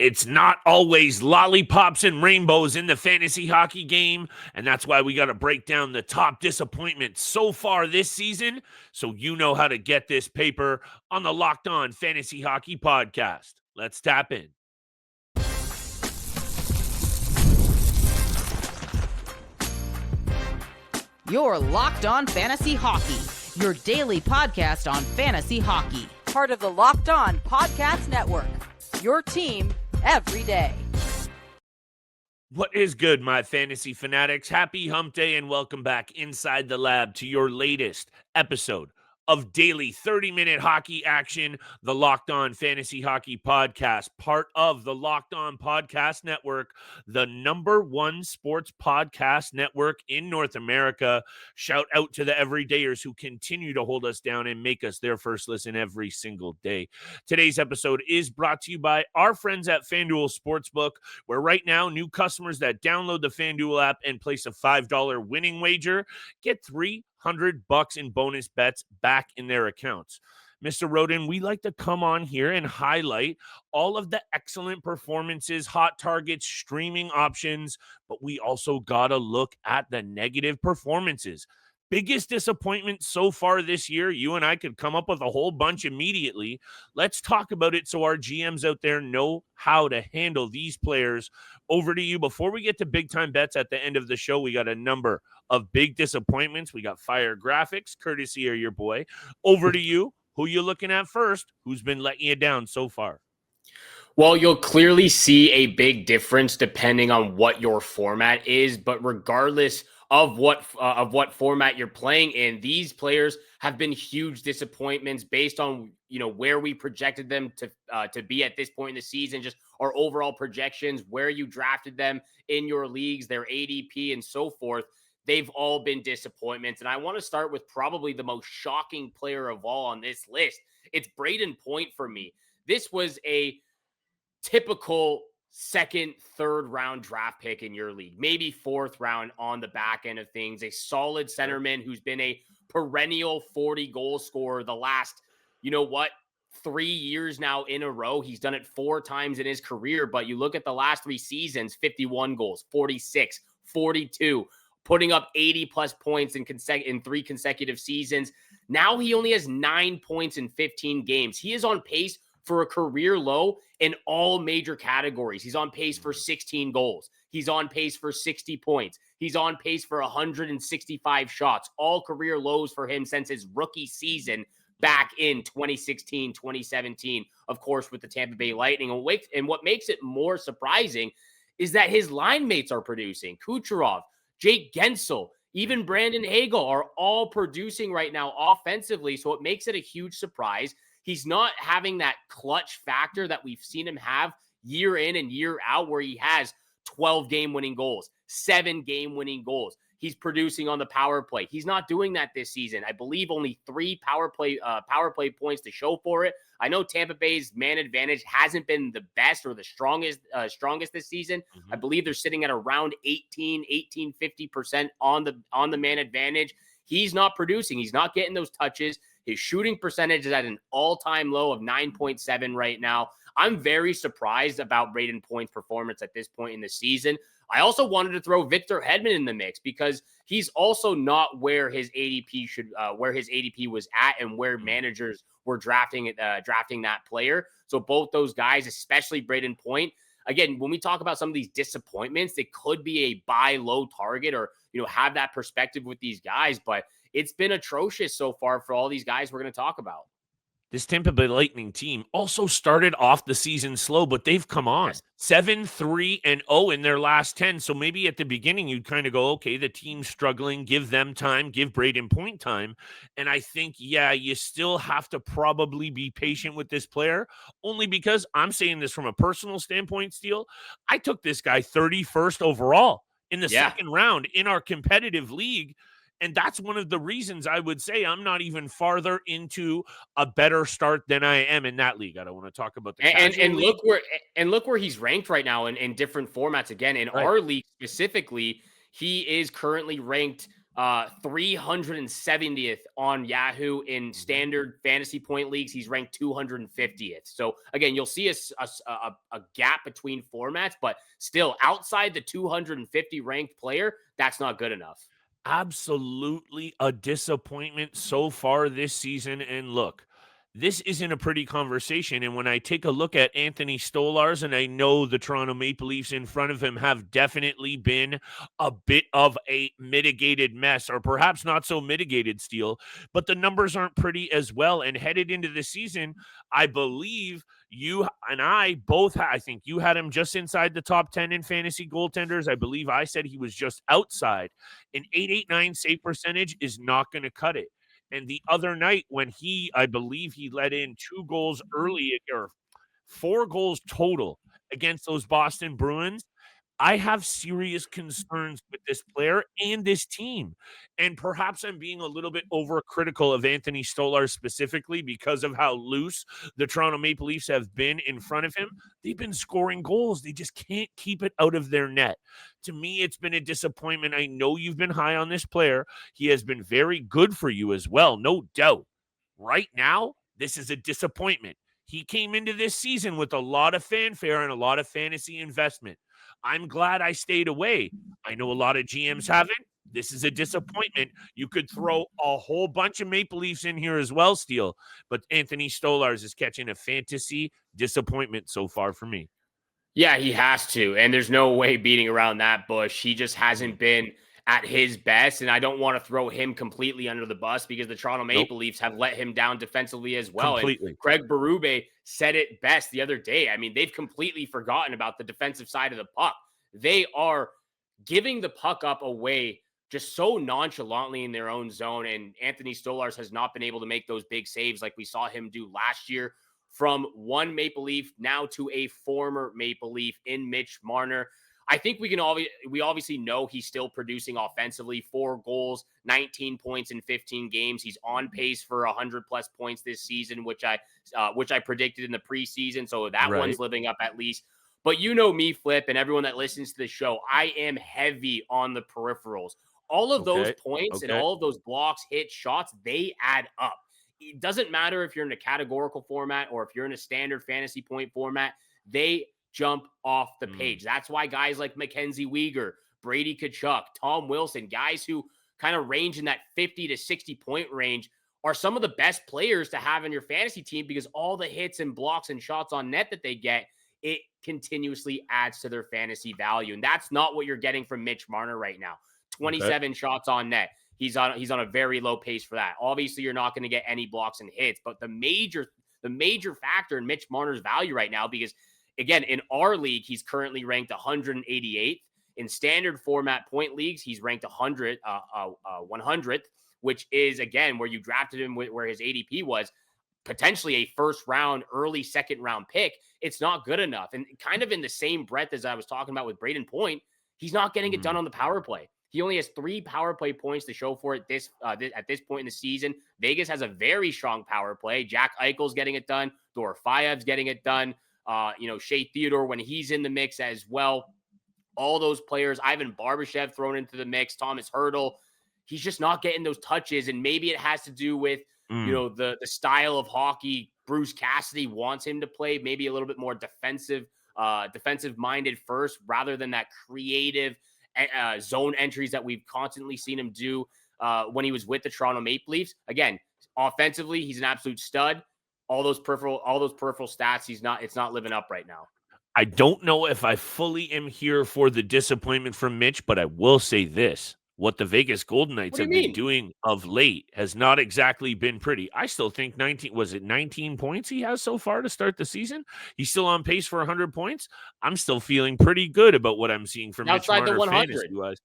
It's not always lollipops and rainbows in the fantasy hockey game, and that's why we got to break down the top disappointments so far this season so you know how to get this paper on the Locked On Fantasy Hockey Podcast. Let's tap in. You're Locked On Fantasy Hockey, your daily podcast on fantasy hockey. Part of the Locked On Podcast Network, your team every day. What is good, my fantasy fanatics? Happy hump day and welcome back inside the lab to your latest episode of daily 30-minute hockey action, the Locked On Fantasy Hockey Podcast, part of the Locked On Podcast Network, the #1 sports podcast network in North America. Shout out to the everydayers who continue to hold us down and make us their first listen every single day. Today's episode is brought to you by our friends at FanDuel Sportsbook, where right now new customers that download the FanDuel app and place a $5 winning wager get $300 in bonus bets back in their accounts. Mr. Rodin, we like to come on here and highlight all of the excellent performances, hot targets, streaming options, but we also got to look at the negative performances. Biggest disappointment so far this year, you and I could come up with a whole bunch immediately. Let's talk about it so our GMs out there know how to handle these players. Over to you. Before we get to big-time bets at the end of the show, we got a number of big disappointments. We got fire graphics, courtesy of your boy. Over to you. Who you looking at first? Who's been letting you down so far? Well, you'll clearly see a big difference depending on what your format is, but regardless of what format you're playing in, these players have been huge disappointments based on where we projected them to be at this point in the season, just our overall projections, where you drafted them in your leagues, their ADP, and so forth. They've all been disappointments, and I want to start with probably the most shocking player of all on this list. It's Brayden Point for me. This was a typical second, third round draft pick in your league, maybe fourth round on the back end of things, a solid centerman who's been a perennial 40 goal scorer the last, 3 years now in a row. He's done it 4 times in his career, but you look at the last 3 seasons, 51 goals, 46, 42, putting up 80 plus points in 3 consecutive seasons. Now he only has 9 points in 15 games. He is on pace for a career low in all major categories. He's on pace for 16 goals. He's on pace for 60 points. He's on pace for 165 shots, all career lows for him since his rookie season back in 2016, 2017, of course, with the Tampa Bay Lightning. And what makes it more surprising is that his line mates are producing. Kucherov, Jake Gensel, even Brandon Hagel are all producing right now offensively, so it makes it a huge surprise. He's not having that clutch factor that we've seen him have year in and year out, where he has 12 game-winning goals, 7 game-winning goals. He's producing on the power play. He's not doing that this season. I believe only 3 power play points to show for it. I know Tampa Bay's man advantage hasn't been the best or the strongest this season. Mm-hmm. I believe they're sitting at around 50% on the man advantage. He's not producing. He's not getting those touches. His shooting percentage is at an all-time low of 9.7 right now. I'm very surprised about Brayden Point's performance at this point in the season. I also wanted to throw Victor Hedman in the mix because he's also not where his ADP was at and where managers were drafting that player. So both those guys, especially Brayden Point, again, when we talk about some of these disappointments, they could be a buy low target or have that perspective with these guys, but it's been atrocious so far for all these guys we're going to talk about. This Tampa Bay Lightning team also started off the season slow, but they've come on. Yes. 7-3-0 in their last 10. So maybe at the beginning you'd kind of go, okay, the team's struggling, give them time, give Brayden Point time. And I think, you still have to probably be patient with this player, only because I'm saying this from a personal standpoint, Steele. I took this guy 31st overall in the second round in our competitive league. And that's one of the reasons I would say I'm not even farther into a better start than I am in that league. I don't want to talk about the look where he's ranked right now in different formats. Again, in our league specifically, he is currently ranked 370th on Yahoo in standard fantasy point leagues. He's ranked 250th. So again, you'll see a gap between formats, but still outside the 250 ranked player, that's not good enough. Absolutely a disappointment so far this season. And look, this isn't a pretty conversation. And when I take a look at Anthony Stolarz, and I know the Toronto Maple Leafs in front of him have definitely been a bit of a mitigated mess, or perhaps not so mitigated, Steele, but the numbers aren't pretty as well. And headed into the season, I believe you and I both, I think you had him just inside the top 10 in fantasy goaltenders. I believe I said he was just outside. An 889 save percentage is not going to cut it. And the other night when I believe he let in 2 goals early, or 4 goals total against those Boston Bruins, I have serious concerns with this player and this team. And perhaps I'm being a little bit overcritical of Anthony Stolarz specifically because of how loose the Toronto Maple Leafs have been in front of him. They've been scoring goals. They just can't keep it out of their net. To me, it's been a disappointment. I know you've been high on this player. He has been very good for you as well, no doubt. Right now, this is a disappointment. He came into this season with a lot of fanfare and a lot of fantasy investment. I'm glad I stayed away. I know a lot of GMs haven't. This is a disappointment. You could throw a whole bunch of Maple Leafs in here as well, Steele, but Anthony Stolarz is catching a fantasy disappointment so far for me. Yeah, he has to. And there's no way beating around that bush. He just hasn't been at his best. And I don't want to throw him completely under the bus because the Toronto Maple Leafs have let him down defensively as well. Completely. And Craig Berube said it best the other day. I mean, they've completely forgotten about the defensive side of the puck. They are giving the puck up away just so nonchalantly in their own zone. And Anthony Stolarz has not been able to make those big saves like we saw him do last year from one Maple Leaf now to a former Maple Leaf in Mitch Marner. I think we obviously know he's still producing offensively. 4 goals, 19 points in 15 games. He's on pace for 100 plus points this season, which I predicted in the preseason. So that one's living up at least. But you know me, Flip, and everyone that listens to the show, I am heavy on the peripherals. All of those points and all of those blocks, hits, shots, they add up. It doesn't matter if you're in a categorical format or if you're in a standard fantasy point format, they jump off the page. That's why guys like Mackenzie Weegar, Brady Tkachuk, Tom Wilson, guys who kind of range in that 50 to 60 point range are some of the best players to have in your fantasy team because all the hits and blocks and shots on net that they get, it continuously adds to their fantasy value. And that's not what you're getting from Mitch Marner right now. 27 shots on net. He's on a very low pace for that. Obviously, you're not going to get any blocks and hits, but the major factor in Mitch Marner's value right now, because again, in our league, he's currently ranked 188th. In standard format point leagues, he's ranked 100th, which is again where you drafted him, where his ADP was potentially a first round, early second round pick. It's not good enough. And kind of in the same breath as I was talking about with Brayden Point, he's not getting it done on the power play. He only has 3 power play points to show for it at this point in the season. Vegas has a very strong power play. Jack Eichel's getting it done. Dorofeyev's getting it done. Shea Theodore when he's in the mix as well. All those players, Ivan Barbashev thrown into the mix, Thomas Hertl. He's just not getting those touches, and maybe it has to do with the style of hockey Bruce Cassidy wants him to play. Maybe a little bit more defensive minded first, rather than that creative zone entries that we've constantly seen him do when he was with the Toronto Maple Leafs. Again, offensively, he's an absolute stud. All those peripheral stats, it's not living up right now. I don't know if I fully am here for the disappointment from Mitch, but I will say this. What the Vegas Golden Knights have been doing of late has not exactly been pretty. I still think 19 points he has so far to start the season? He's still on pace for 100 points. I'm still feeling pretty good about what I'm seeing from Mitch Marner fantasy-wise.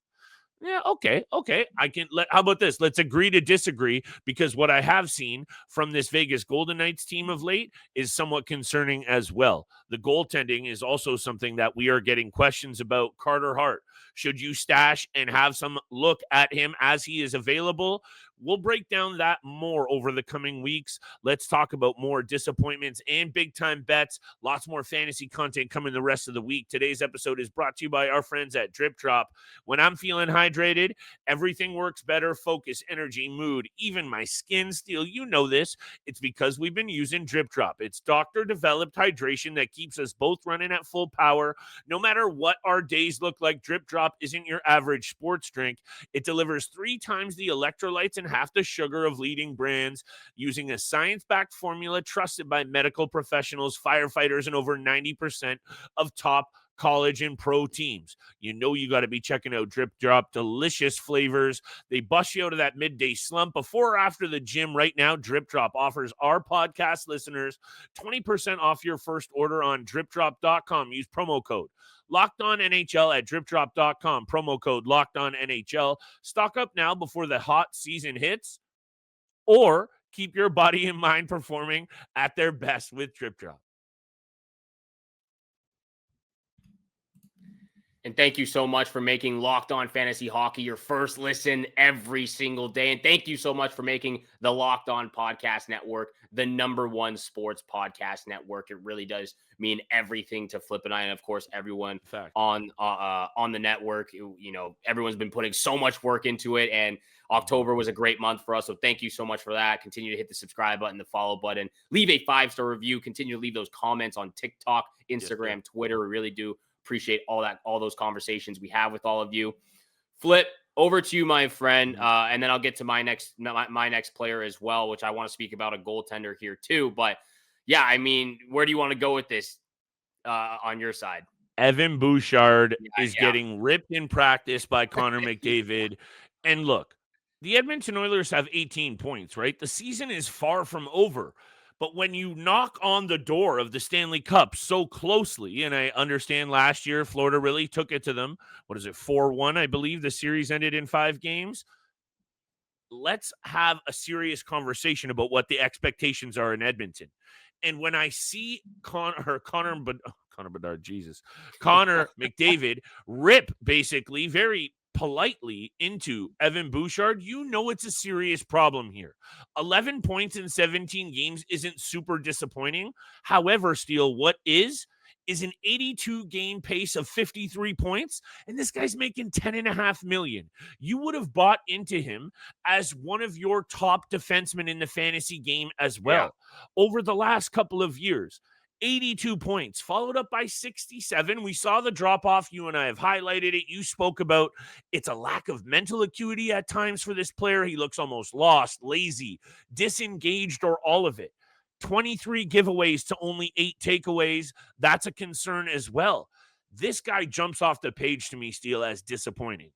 Yeah, okay. How about this? Let's agree to disagree, because what I have seen from this Vegas Golden Knights team of late is somewhat concerning as well. The goaltending is also something that we are getting questions about. Carter Hart, should you stash and have some look at him as he is available? We'll break down that more over the coming weeks. Let's talk about more disappointments and big-time bets. Lots more fantasy content coming the rest of the week. Today's episode is brought to you by our friends at Drip Drop. When I'm feeling hydrated, everything works better. Focus, energy, mood, even my skin. Steel, you know this. It's because we've been using Drip Drop. It's doctor-developed hydration that keeps us both running at full power. No matter what our days look like, Drip Drop isn't your average sports drink. It delivers 3 times the electrolytes and half the sugar of leading brands using a science-backed formula trusted by medical professionals, firefighters, and over 90% of top college and pro teams. You know you got to be checking out Drip Drop. Delicious flavors. They bust you out of that midday slump before or after the gym. Right now, Drip Drop offers our podcast listeners 20% off your first order on dripdrop.com. Use promo code Locked On NHL at dripdrop.com. Promo code Locked On NHL. Stock up now before the hot season hits, or keep your body and mind performing at their best with Drip Drop. And thank you so much for making Locked On Fantasy Hockey your first listen every single day. And thank you so much for making the Locked On Podcast Network the #1 sports podcast network. It really does mean everything to Flip and I, and of course everyone on the network. You know, everyone's been putting so much work into it, and October was a great month for us. So thank you so much for that. Continue to hit the subscribe button, the follow button, leave a 5-star review, continue to leave those comments on TikTok, Instagram, Twitter. We really do appreciate all those conversations we have with all of you. Flip, over to you, my friend, and then I'll get to my next player as well, which I want to speak about a goaltender here too. But yeah, I mean, where do you want to go with this on your side? Evan Bouchard is getting ripped in practice by Connor McDavid. And look, the Edmonton Oilers have 18 points, right? The season is far from over. But when you knock on the door of the Stanley Cup so closely, and I understand last year Florida really took it to them. What is it, 4-1, I believe the series ended in 5 games. Let's have a serious conversation about what the expectations are in Edmonton. And when I see Connor McDavid rip basically very politely into Evan Bouchard, you know it's a serious problem here. 11 points in 17 games isn't super disappointing. However, Steele, what is an 82-game pace of 53 points, and this guy's making $10.5 million. You would have bought into him as one of your top defensemen in the fantasy game as well. Over the last couple of years, 82 points, followed up by 67. We saw the drop-off. You and I have highlighted it. You spoke about it's a lack of mental acuity at times for this player. He looks almost lost, lazy, disengaged, or all of it. 23 giveaways to only 8 takeaways. That's a concern as well. This guy jumps off the page to me, Steele, as disappointing.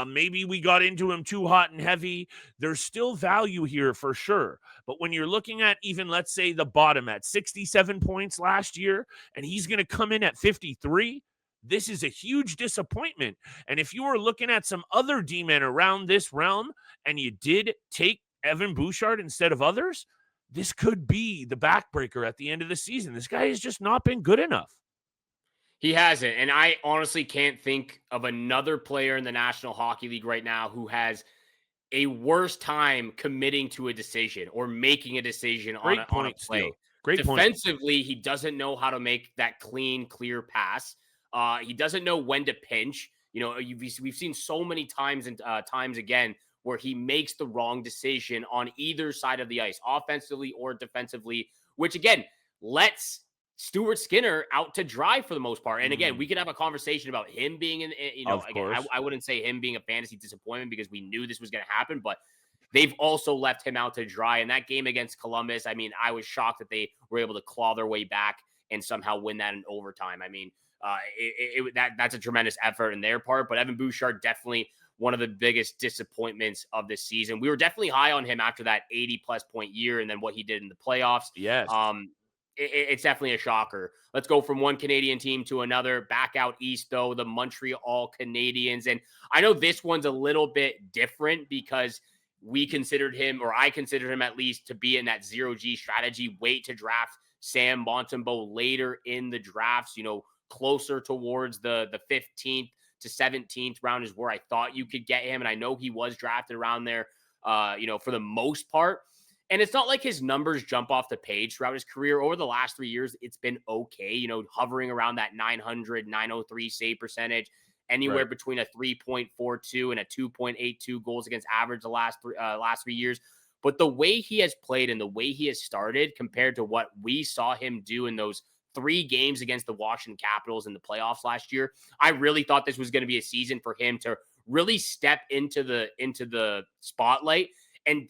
Maybe we got into him too hot and heavy. There's still value here for sure. But when you're looking at even, let's say, the bottom at 67 points last year, and he's going to come in at 53, this is a huge disappointment. And if you were looking at some other D-men around this realm and you did take Evan Bouchard instead of others, this could be the backbreaker at the end of the season. This guy has just not been good enough. He hasn't. And I honestly can't think of another player in the National Hockey League right now who has a worse time committing to a decision or making a decision on a play. Defensively, he doesn't know how to make that clean, clear pass. He doesn't know when to pinch. You know, we've seen so many times and times again where he makes the wrong decision on either side of the ice, offensively or defensively, which again lets Stuart Skinner out to dry for the most part. And again, we could have a conversation about him being I wouldn't say him being a fantasy disappointment because we knew this was going to happen, but they've also left him out to dry. In that game against Columbus, I mean, I was shocked that they were able to claw their way back and somehow win that in overtime. I mean, that's a tremendous effort in their part, but Evan Bouchard definitely one of the biggest disappointments of this season. We were definitely high on him after that 80-plus point year and then what he did in the playoffs. Yes. It's definitely a shocker. Let's go from one Canadian team to another. Back out east, though, the Montreal Canadiens. And I know this one's a little bit different because we considered him, or I considered him at least, to be in that 0G strategy. Wait to draft Sam Montembeault later in the drafts, you know, closer towards the 15th to 17th round is where I thought you could get him. And I know he was drafted around there. for the most part. And it's not like his numbers jump off the page throughout his career. Over the last 3 years, it's been okay, hovering around that 900, 903 save percentage, anywhere between a 3.42 and a 2.82 goals against average the last 3 years. But the way he has played and the way he has started compared to what we saw him do in those 3 games against the Washington Capitals in the playoffs last year, I really thought this was going to be a season for him to really step into the spotlight and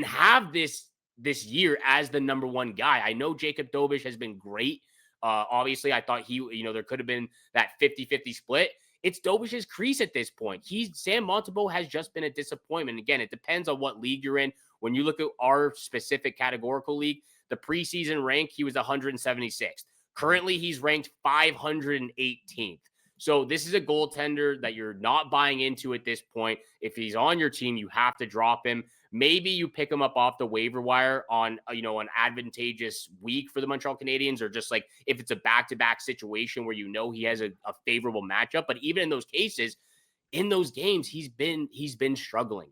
have this year as the number one guy. I know Jacob Dobeš has been great. Obviously, I thought there could have been that 50-50 split. It's Dobeš's crease at this point. Sam Montembeault has just been a disappointment. Again, it depends on what league you're in. When you look at our specific categorical league, the preseason rank, he was 176th. Currently, he's ranked 518th. So this is a goaltender that you're not buying into at this point. If he's on your team, you have to drop him. Maybe you pick him up off the waiver wire on, an advantageous week for the Montreal Canadiens, or just like if it's a back-to-back situation where he has a favorable matchup. But even in those cases, in those games, he's been struggling.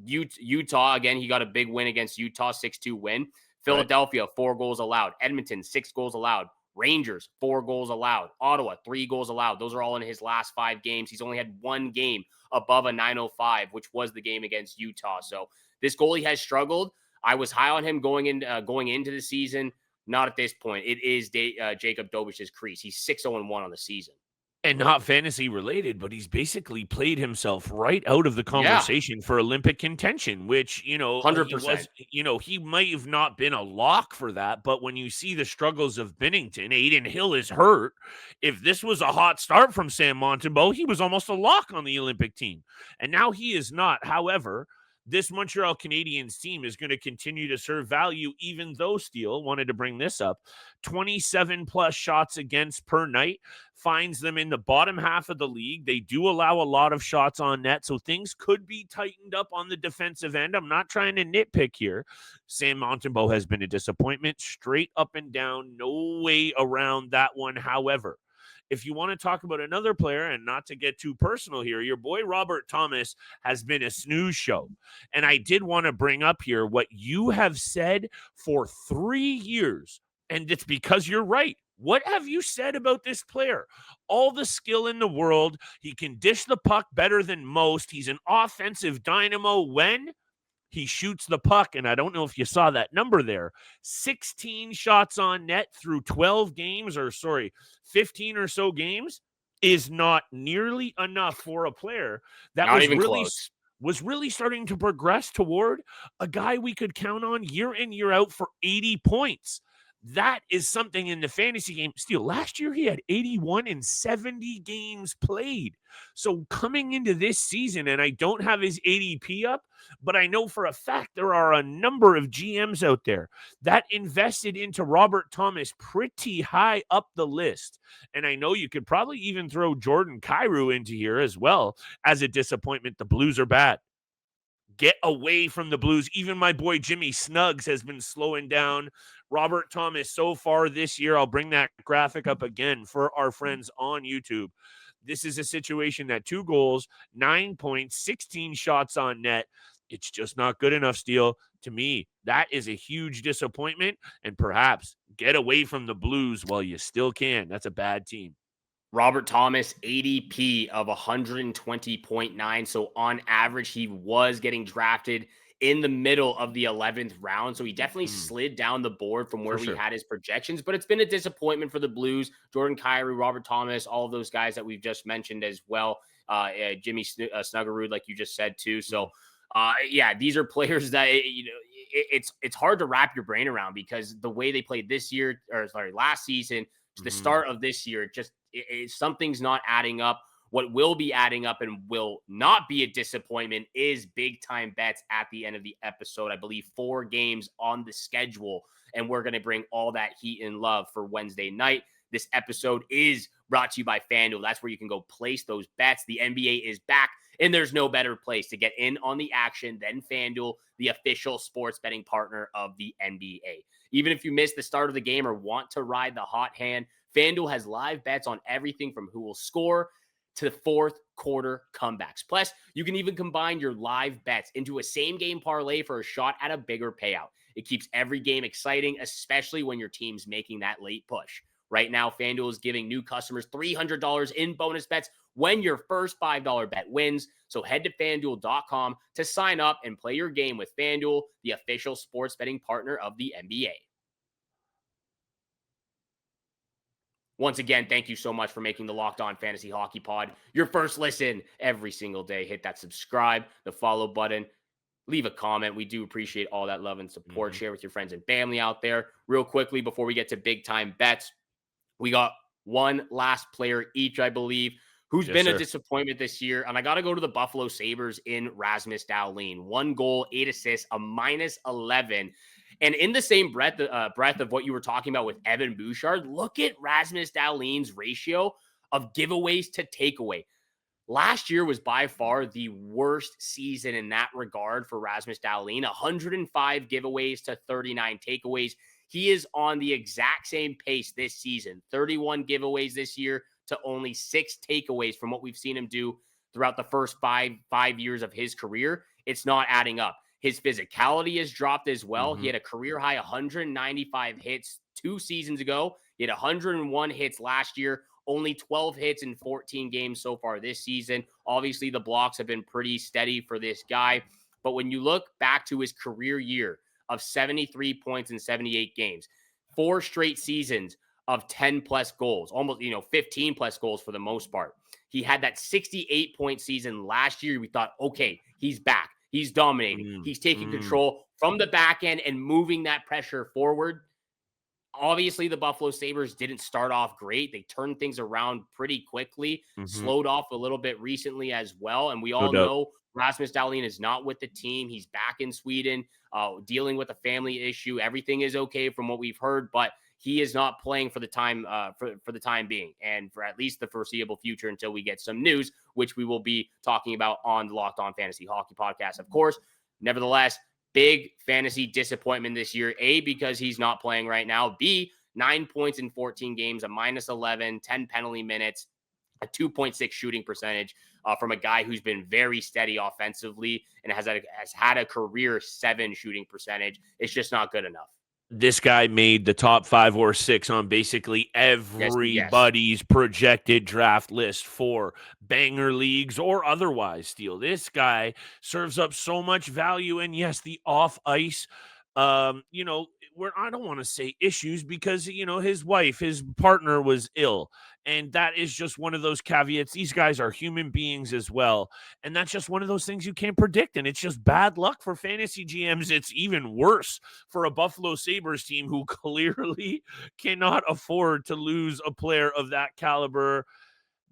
Utah, again, he got a big win against Utah, 6-2 win. Philadelphia, 4 goals allowed. Edmonton, 6 goals allowed. Rangers, 4 goals allowed. Ottawa, 3 goals allowed. Those are all in his last 5 games. He's only had 1 game above a 905, which was the game against Utah. So this goalie has struggled. I was high on him going into the season. Not at this point. It is Jacob Dobeš's crease. He's 6-0-1 on the season. And not fantasy related, but he's basically played himself right out of the conversation for Olympic contention, which, 100%. He might have not been a lock for that. But when you see the struggles of Binnington, Aiden Hill is hurt. If this was a hot start from Sam Montembeault, he was almost a lock on the Olympic team. And now he is not. However, this Montreal Canadiens team is going to continue to serve value, even though Steele wanted to bring this up. 27 plus shots against per night finds them in the bottom half of the league. They do allow a lot of shots on net, so things could be tightened up on the defensive end. I'm not trying to nitpick here. Sam Montembeault has been a disappointment, straight up and down. No way around that one. However, if you want to talk about another player, and not to get too personal here, your boy Robert Thomas has been a snooze show. And I did want to bring up here what you have said for 3 years. And it's because you're right. What have you said about this player? All the skill in the world. He can dish the puck better than most. He's an offensive dynamo when he shoots the puck. And I don't know if you saw that number there. 16 shots on net through 15 or so games is not nearly enough for a player that was really starting to progress toward a guy we could count on year in, year out for 80 points. That is something in the fantasy game. Steele, last year he had 81 in 70 games played. So coming into this season, and I don't have his ADP up, but I know for a fact there are a number of GMs out there that invested into Robert Thomas pretty high up the list. And I know you could probably even throw Jordan Kyrou into here as well as a disappointment. The Blues are bad. Get away from the Blues. Even my boy Jimmy Snuggs has been slowing down Robert Thomas so far this year. I'll bring that graphic up again for our friends on YouTube. This is a situation that 2 goals, 9 points, 16 shots on net. It's just not good enough, Steele. To me, that is a huge disappointment, and perhaps get away from the Blues while you still can. That's a bad team. Robert Thomas, ADP of 120.9. So on average, he was getting drafted in the middle of the 11th round. So he definitely slid down the board from where we had his projections. But it's been a disappointment for the Blues. Jordan Kyrou, Robert Thomas, all of those guys that we've just mentioned as well. Jimmy Snuggerud, like you just said too. So these are players that it's hard to wrap your brain around, because the way they played last season to the start of this year, something's not adding up. What will be adding up and will not be a disappointment is big time bets at the end of the episode. I believe 4 games on the schedule, and we're going to bring all that heat and love for Wednesday night. This episode is brought to you by FanDuel. That's where you can go place those bets. The NBA is back, and there's no better place to get in on the action than FanDuel, the official sports betting partner of the NBA. Even if you missed the start of the game or want to ride the hot hand, FanDuel has live bets on everything from who will score to fourth quarter comebacks. Plus, you can even combine your live bets into a same game parlay for a shot at a bigger payout. It keeps every game exciting, especially when your team's making that late push. Right now, FanDuel is giving new customers $300 in bonus bets when your first $5 bet wins. So head to FanDuel.com to sign up and play your game with FanDuel, the official sports betting partner of the NBA. Once again, thank you so much for making the Locked On Fantasy Hockey Pod your first listen every single day. Hit that subscribe, the follow button, leave a comment. We do appreciate all that love and support. Share with your friends and family out there. Real quickly, before we get to big time bets, we got one last player each, I believe, who's been a disappointment this year. And I got to go to the Buffalo Sabres in Rasmus Dahlin. 1 goal, 8 assists, a -11. And in the same breath of what you were talking about with Evan Bouchard, look at Rasmus Dahlin's ratio of giveaways to takeaway. Last year was by far the worst season in that regard for Rasmus Dahlin. 105 giveaways to 39 takeaways. He is on the exact same pace this season. 31 giveaways this year to only 6 takeaways from what we've seen him do throughout the first five years of his career. It's not adding up. His physicality has dropped as well. He had a career high 195 hits 2 seasons ago. He had 101 hits last year, only 12 hits in 14 games so far this season. Obviously, the blocks have been pretty steady for this guy. But when you look back to his career year of 73 points in 78 games, 4 straight seasons of 10 plus goals, almost, 15 plus goals for the most part. He had that 68-point season last year. We thought, okay, he's back. He's dominating. He's taking control from the back end and moving that pressure forward. Obviously, the Buffalo Sabres didn't start off great. They turned things around pretty quickly, slowed off a little bit recently as well. And we all know Rasmus Dahlin is not with the team. He's back in Sweden, dealing with a family issue. Everything is okay from what we've heard, but he is not playing for the time for the time being, and for at least the foreseeable future until we get some news, which we will be talking about on the Locked On Fantasy Hockey podcast, of course. Nevertheless, big fantasy disappointment this year. A, because he's not playing right now. B, 9 points in 14 games, a -11, 10 penalty minutes, a 2.6 shooting percentage from a guy who's been very steady offensively and has had a career 7 shooting percentage. It's just not good enough. This guy made the top 5 or 6 on basically everybody's projected draft list for banger leagues or otherwise, Steele. This guy serves up so much value. And yes, the off ice, where I don't want to say issues because, his partner was ill. And that is just one of those caveats. These guys are human beings as well. And that's just one of those things you can't predict. And it's just bad luck for fantasy GMs. It's even worse for a Buffalo Sabres team who clearly cannot afford to lose a player of that caliber.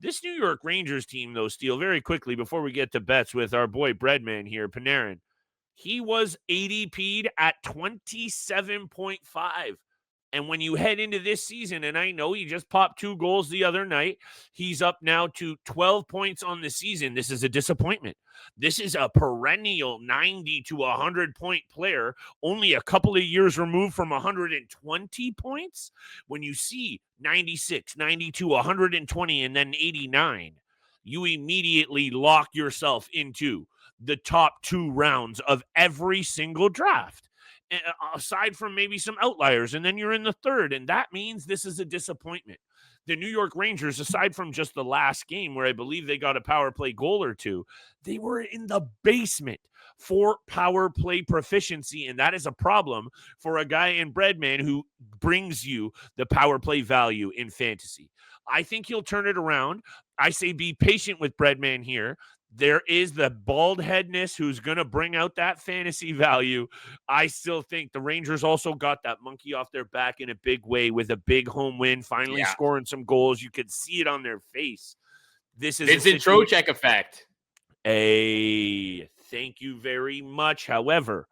This New York Rangers team, though, Steele, very quickly before we get to bets with our boy Breadman here, Panarin, he was ADP'd at 27.5. And when you head into this season, and I know he just popped 2 goals the other night, he's up now to 12 points on the season. This is a disappointment. This is a perennial 90 to 100-point player, only a couple of years removed from 120 points. When you see 96, 92, 120, and then 89, you immediately lock yourself into the top 2 rounds of every single draft, aside from maybe some outliers, and then you're in the 3rd, and that means this is a disappointment. The New York Rangers, aside from just the last game where I believe they got a power play goal or 2, they were in the basement for power play proficiency, and that is a problem for a guy in Breadman who brings you the power play value in fantasy. I think he'll turn it around. I say be patient with Breadman here. There is the bald headness who's going to bring out that fantasy value. I still think the Rangers also got that monkey off their back in a big way with a big home win, finally scoring some goals. You could see it on their face. This is Vincent Trocheck effect. Thank you very much. However,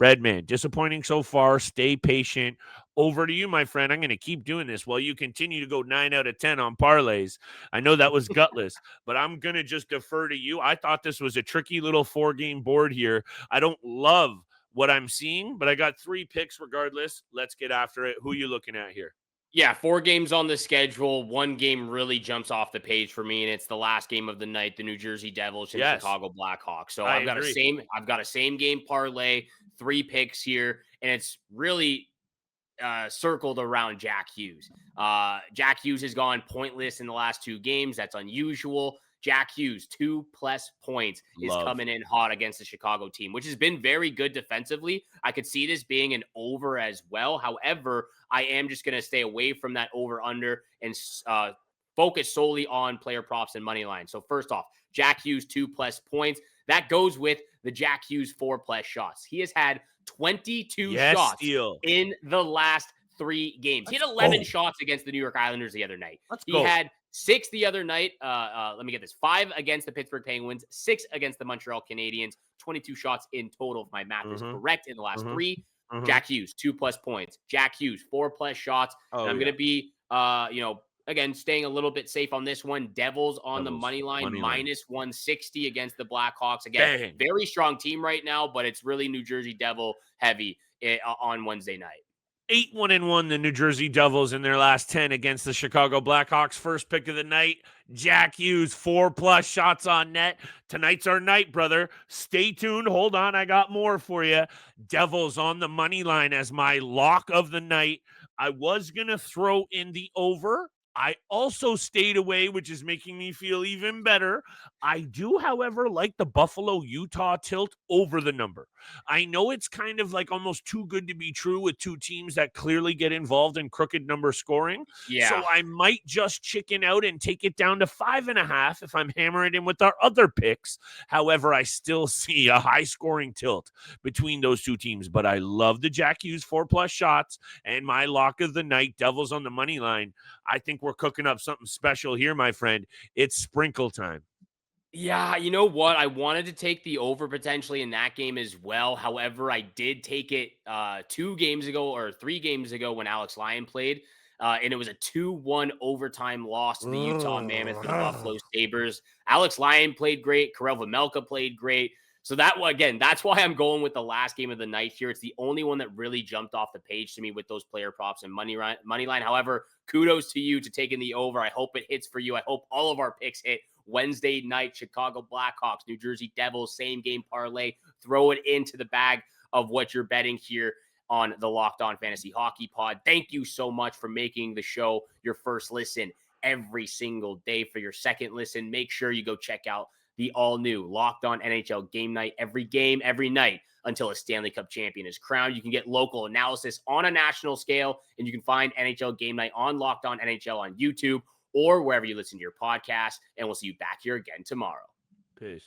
Breadman, disappointing so far. Stay patient. Over to you, my friend. I'm going to keep doing this while you continue to go 9 out of 10 on parlays. I know that was gutless, but I'm going to just defer to you. I thought this was a tricky little 4-game board here. I don't love what I'm seeing, but I got 3 picks regardless. Let's get after it. Who are you looking at here? Yeah, 4 games on the schedule. One game really jumps off the page for me, and it's the last game of the night, the New Jersey Devils and Yes, Chicago Blackhawks. So I I've got agree. a same game parlay, 3 picks here, and it's really circled around Jack Hughes. Jack Hughes has gone pointless in the last 2 games. That's unusual. Jack Hughes, 2+ points, is Love. coming in hot against the Chicago team, which has been very good defensively. I could see this being an over as well. However, I am just going to stay away from that over-under and focus solely on player props and money line. So first off, Jack Hughes, 2+ points. That goes with the Jack Hughes 4+ shots. He has had 22 shots Steele. in the last 3 games. He had 11 shots against the New York Islanders the other night. He had 6 the other night. Let me get this. 5 against the Pittsburgh Penguins, 6 against the Montreal Canadiens, 22 shots in total, if my math is correct, in the last 3. Jack Hughes, 2+ points. Jack Hughes, 4+ shots. And I'm going to be, again, staying a little bit safe on this one. Devils on the money line, minus 160 against the Blackhawks. Again, very strong team right now, but it's really New Jersey Devil heavy on Wednesday night. 8-1-1, the New Jersey Devils in their last 10 against the Chicago Blackhawks. First pick of the night, Jack Hughes, 4+ shots on net. Tonight's our night, brother. Stay tuned. Hold on, I got more for you. Devils on the money line as my lock of the night. I was going to throw in the over. I also stayed away, which is making me feel even better. I do, however, like the Buffalo-Utah tilt over the number. I know it's kind of like almost too good to be true with 2 teams that clearly get involved in crooked number scoring. Yeah. So I might just chicken out and take it down to 5.5 if I'm hammering in with our other picks. However, I still see a high scoring tilt between those 2 teams, but I love the Jack Hughes 4+ shots and my lock of the night, Devils on the money line. I think we're cooking up something special here, my friend. It's sprinkle time. Yeah, you know what? I wanted to take the over potentially in that game as well. However, I did take it 2 games ago or 3 games ago when Alex Lyon played. And it was a 2-1 overtime loss to the Utah Mammoth and Buffalo Sabres. Alex Lyon played great. Karel Vejmelka played great. So that's why I'm going with the last game of the night here. It's the only one that really jumped off the page to me with those player props and money line. However, kudos to you to taking the over. I hope it hits for you. I hope all of our picks hit. Wednesday night, Chicago Blackhawks, New Jersey Devils, same game parlay. Throw it into the bag of what you're betting here on the Locked On Fantasy Hockey Pod. Thank you so much for making the show your first listen every single day. For your second listen, make sure you go check out the all-new Locked On NHL Game Night. Every game, every night, until a Stanley Cup champion is crowned. You can get local analysis on a national scale, and you can find NHL Game Night on Locked On NHL on YouTube or wherever you listen to your podcast. And we'll see you back here again tomorrow. Peace.